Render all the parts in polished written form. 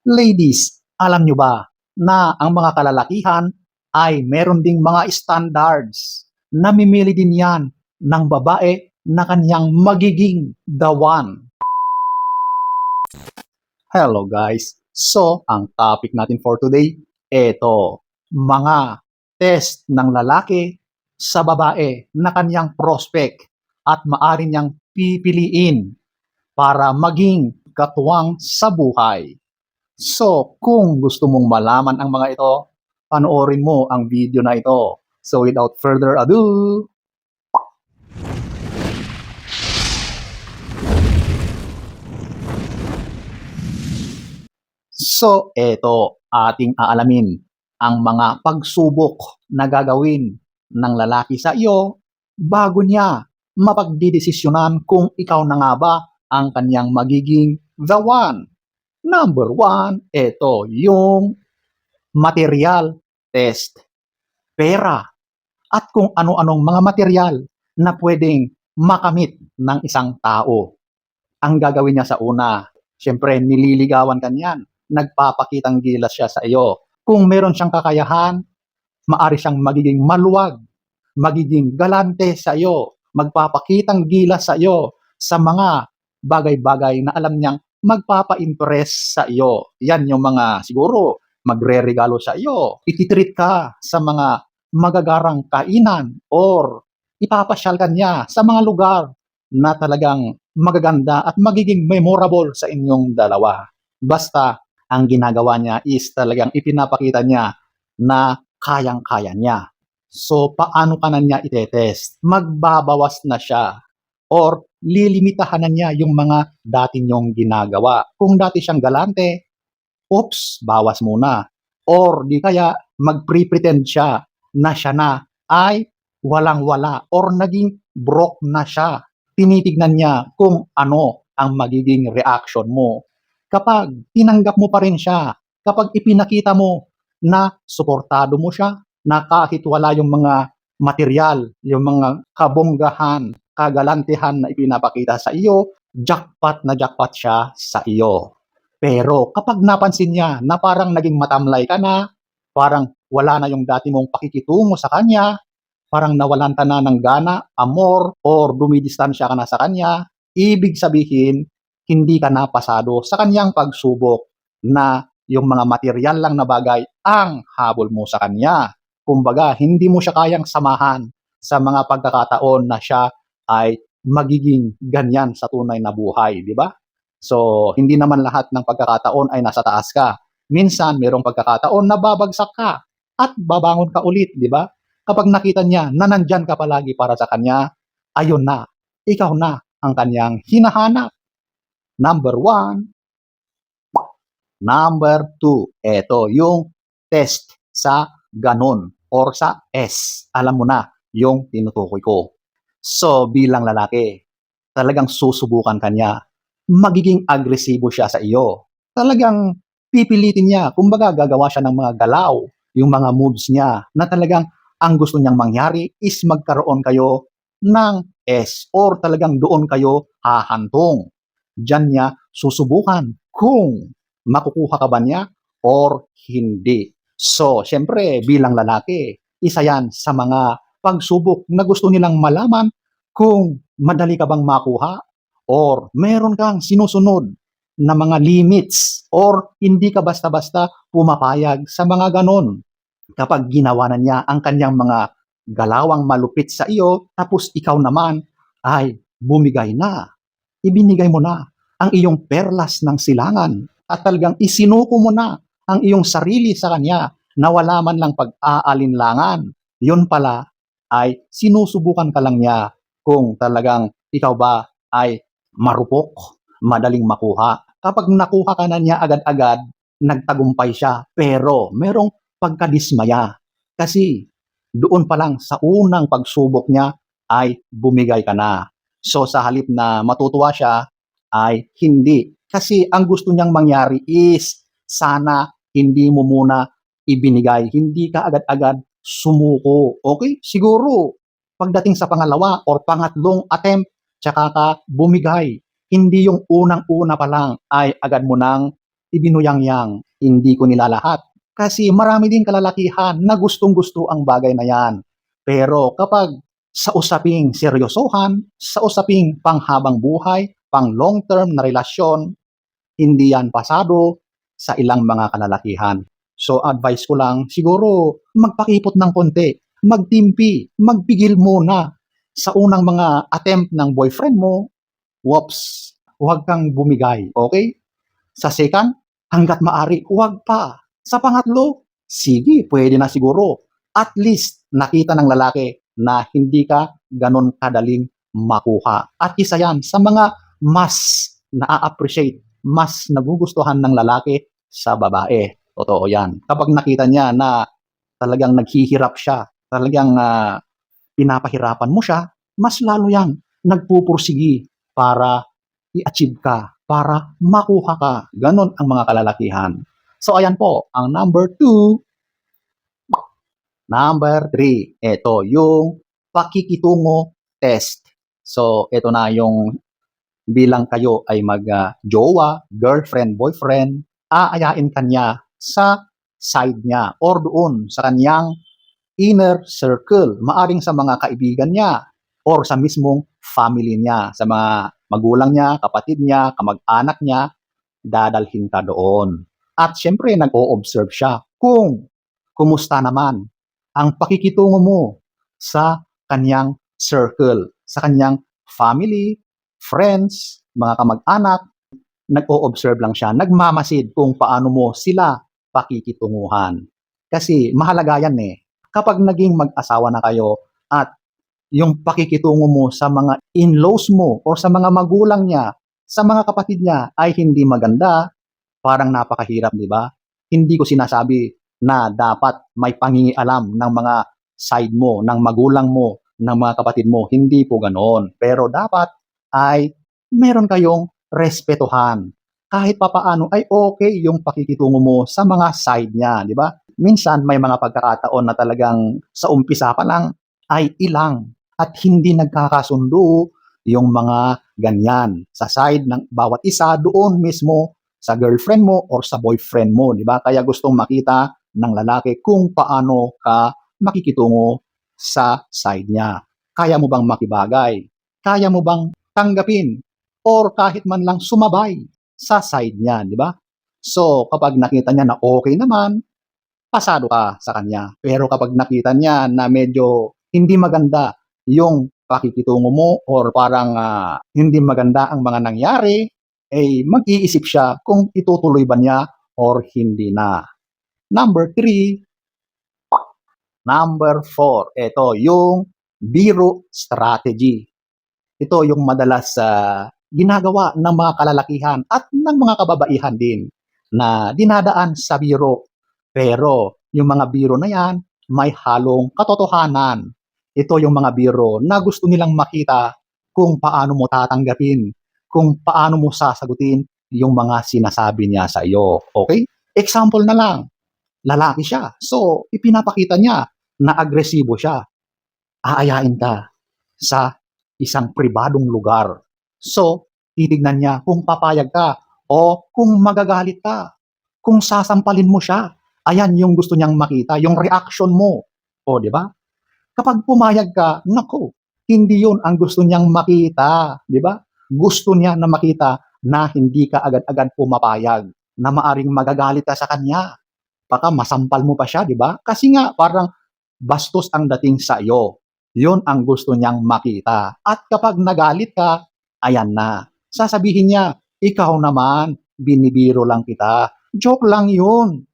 Ladies, alam nyo ba na ang mga kalalakihan ay meron ding mga standards. Namimili din yan ng babae na kanyang magiging the one. Hello guys! So, ang topic natin for today, eto, mga test ng lalaki sa babae na kanyang prospect at maaari niyang pipiliin para maging katuwang sa buhay. So, kung gusto mong malaman ang mga ito, panoorin mo ang video na ito. So, without further ado, so eto, ating aalamin ang mga pagsubok na gagawin ng lalaki sa iyo bago niya mapagdidesisyonan kung ikaw na nga ba ang kanyang magiging the one. Number one, ito yung material test. Pera at kung ano-anong mga material na pwedeng makamit ng isang tao. Ang gagawin niya sa una, syempre nililigawan ka niyan, nagpapakitang gilas siya sa iyo. Kung meron siyang kakayahan, maari siyang magiging maluwag, magiging galante sa iyo, magpapakitang gilas sa iyo sa mga bagay-bagay na alam niyang magpapa-impress sa iyo. Yan yung mga siguro magre-regalo sa iyo, ititreat ka sa mga magagarang kainan or ipapasyal ka niya sa mga lugar na talagang magaganda at magiging memorable sa inyong dalawa. Basta ang ginagawa niya is talagang ipinapakita niya na kayang-kaya niya. So, paano ka na niya itetest? Magbabawas na siya or lilimitahan na niya yung mga dati niyong ginagawa. Kung dati siyang galante, oops, bawas muna. Or di kaya mag-pretend siya na ay walang-wala or naging broke na siya. Tinitignan niya kung ano ang magiging reaction mo. Kapag tinanggap mo pa rin siya, kapag ipinakita mo na suportado mo siya, na kahit wala yung mga material, yung mga kabonggahan, kagalantehan na ipinapakita sa iyo, jackpot na jackpot siya sa iyo. Pero kapag napansin niya na parang naging matamlay ka na, parang wala na yung dati mong pakikitungo sa kanya, parang nawalan ka na ng gana, amor, or dumidistansya ka na sa kanya, ibig sabihin, hindi ka na pasado sa kanyang pagsubok na yung mga material lang na bagay ang habol mo sa kanya. Kumbaga, hindi mo siya kayang samahan sa mga pagkakataon na siya ay magiging ganyan sa tunay na buhay, di ba? So, hindi naman lahat ng pagkakataon ay nasa taas ka. Minsan, mayroong pagkakataon na babagsak ka at babangon ka ulit, di ba? Kapag nakita niya na nandyan ka palagi para sa kanya, ayun na, ikaw na ang kanyang hinahanap. Number one. Number two, eto yung test sa ganon or sa S. Alam mo na yung tinutukoy ko. So, bilang lalaki, talagang susubukan ka niya. Magiging agresibo siya sa iyo. Talagang pipilitin niya. Kumbaga, gagawa siya ng mga galaw, yung mga moves niya na talagang ang gusto niyang mangyari is magkaroon kayo ng S or talagang doon kayo hahantong. Diyan niya susubukan kung makukuha ka ba niya or hindi. So, syempre, bilang lalaki, isa yan sa mga pagsubok na gusto nilang malaman kung madali ka bang makuha or meron kang sinusunod na mga limits or hindi ka basta-basta pumapayag sa mga ganon. Kapag ginawa na niya ang kanyang mga galawang malupit sa iyo, tapos ikaw naman ay bumigay na. Ibinigay mo na ang iyong perlas ng silangan at talagang isinuko mo na ang iyong sarili sa kanya na wala man lang pag-aalinlangan. Yun pala ay sinusubukan ka lang niya kung talagang ikaw ba ay marupok, madaling makuha. Kapag nakuha ka na niya agad-agad, nagtagumpay siya. Pero merong pagkadismaya kasi doon pa lang sa unang pagsubok niya ay bumigay ka na. So sa halip na matutuwa siya, ay hindi. Kasi ang gusto niyang mangyari is sana hindi mo muna ibinigay. Hindi ka agad-agad sumuko. Okay? Siguro, pagdating sa pangalawa or pangatlong attempt, tsaka ka bumigay. Hindi yung unang-una pa lang ay agad mo nang ibinuyang-yang. Hindi ko nilalahat. Kasi marami din kalalakihan na gustong-gusto ang bagay na yan. Pero kapag sa usaping seryosohan, sa usaping panghabang buhay, pang long-term na relasyon, hindi yan pasado sa ilang mga kalalakihan. So advice ko lang, siguro magpakipot ng konti, magtimpi, magpigil muna sa unang mga attempt ng boyfriend mo. Whoops, huwag kang bumigay, okay? Sa second, hanggat maari, huwag pa. Sa pangatlo, sige, pwede na siguro. At least, nakita ng lalaki na hindi ka ganon kadaling makuha. At isa yan sa mga mas na-appreciate, mas nagugustuhan ng lalaki sa babae. Totoo yan. Kapag nakita niya na talagang naghihirap siya, talagang pinapahirapan mo siya, mas lalo yang nagpupursigi para i-achieve ka, para makuha ka. Ganon ang mga kalalakihan. So ayan po, ang number 2. Number 3, ito yung pakikitungo test. So ito na yung bilang kayo ay mag-jowa, girlfriend, boyfriend, aayain kanya sa side niya or doon sa kanyang inner circle, maaring sa mga kaibigan niya or sa mismong family niya, sa mga magulang niya, kapatid niya, kamag-anak niya, dadalhin ka doon. At syempre, nag-o-observe siya kung kumusta naman ang pakikitungo mo sa kanyang circle, sa kanyang family, friends, mga kamag-anak. Nag-o-observe lang siya, nagmamasid kung paano mo sila pakikitunguhan. Kasi mahalaga yan eh. Kapag naging mag-asawa na kayo at yung pakikitungo mo sa mga in-laws mo o sa mga magulang niya, sa mga kapatid niya ay hindi maganda, parang napakahirap, di ba? Hindi ko sinasabi na dapat may pangingialam ng mga side mo, ng magulang mo, ng mga kapatid mo. Hindi po ganoon. Pero dapat ay meron kayong respetuhan. Kahit papaano ay okay yung pakikitungo mo sa mga side niya, di ba? Minsan may mga pagkakataon na talagang sa umpisa pa lang ay ilang at hindi nagkakasundo yung mga ganyan sa side ng bawat isa doon mismo sa girlfriend mo or sa boyfriend mo, di ba? Kaya gustong makita ng lalaki kung paano ka makikitungo sa side niya. Kaya mo bang makibagay? Kaya mo bang tanggapin or kahit man lang sumabay sa side niya, di ba? So, kapag nakita niya na okay naman, pasado ka sa kanya. Pero kapag nakita niya na medyo hindi maganda yung pakikitungo mo or parang hindi maganda ang mga nangyari, eh mag-iisip siya kung itutuloy ba niya or hindi na. Number 3, number 4, ito yung biro strategy. Ito yung madalas ginagawa ng mga kalalakihan at ng mga kababaihan din na dinadaan sa biro. Pero yung mga biro na yan, may halong katotohanan. Ito yung mga biro na gusto nilang makita kung paano mo tatanggapin, kung paano mo sasagutin yung mga sinasabi niya sa iyo. Okay? Example na lang, lalaki siya. So, ipinapakita niya na agresibo siya. Aayain ka sa isang pribadong lugar. So, titignan niya kung papayag ka o kung magagalit ka, kung sasampalin mo siya. Ayan yung gusto niyang makita, yung reaction mo. O, di ba? Kapag pumayag ka, naku, hindi yun ang gusto niyang makita. Di ba? Gusto niya na makita na hindi ka agad-agad pumapayag, na maaring magagalit ka sa kanya. Baka masampal mo pa siya, di ba? Kasi nga, parang bastos ang dating sa iyo. Yun ang gusto niyang makita. At kapag nagalit ka, ayan na. Sasabihin niya, ikaw naman, binibiro lang kita. Joke lang yun.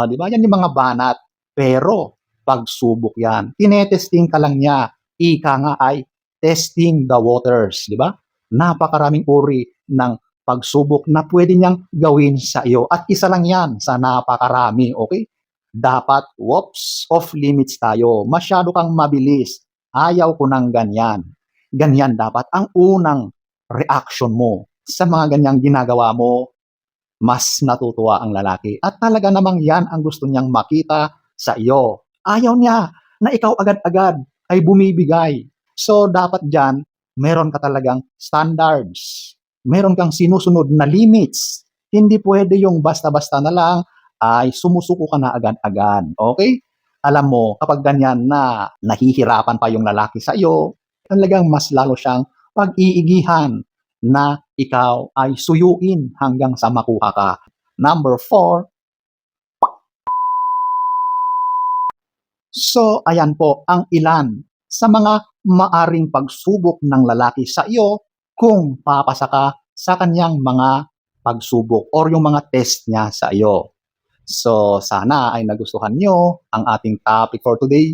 Di ba? Yan yung mga banat. Pero, pagsubok yan. Tinetesting ka lang niya. Ika nga ay testing the waters. Di ba? Napakaraming uri ng pagsubok na pwede niyang gawin sa iyo. At isa lang yan sa napakarami. Okay? Dapat, off limits tayo. Masyado kang mabilis. Ayaw ko ng ganyan. Ganyan dapat ang unang reaction mo. Sa mga ganyang ginagawa mo, mas natutuwa ang lalaki. At talaga namang yan ang gusto niyang makita sa iyo. Ayaw niya na ikaw agad-agad ay bumibigay. So, dapat dyan, meron ka talagang standards. Meron kang sinusunod na limits. Hindi pwede yung basta-basta na lang ay sumusuko ka na agad-agad, okay? Alam mo, kapag ganyan na nahihirapan pa yung lalaki sa iyo, talagang mas lalo siyang pag-iigihan na ikaw ay suyuin hanggang sa makuha ka. Number 4, so ayan po ang ilan sa mga maaring pagsubok ng lalaki sa iyo kung papasa ka sa kanyang mga pagsubok or yung mga test niya sa iyo. So sana ay nagustuhan nyo ang ating topic for today.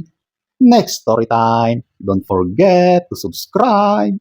Next story time. Don't forget to subscribe.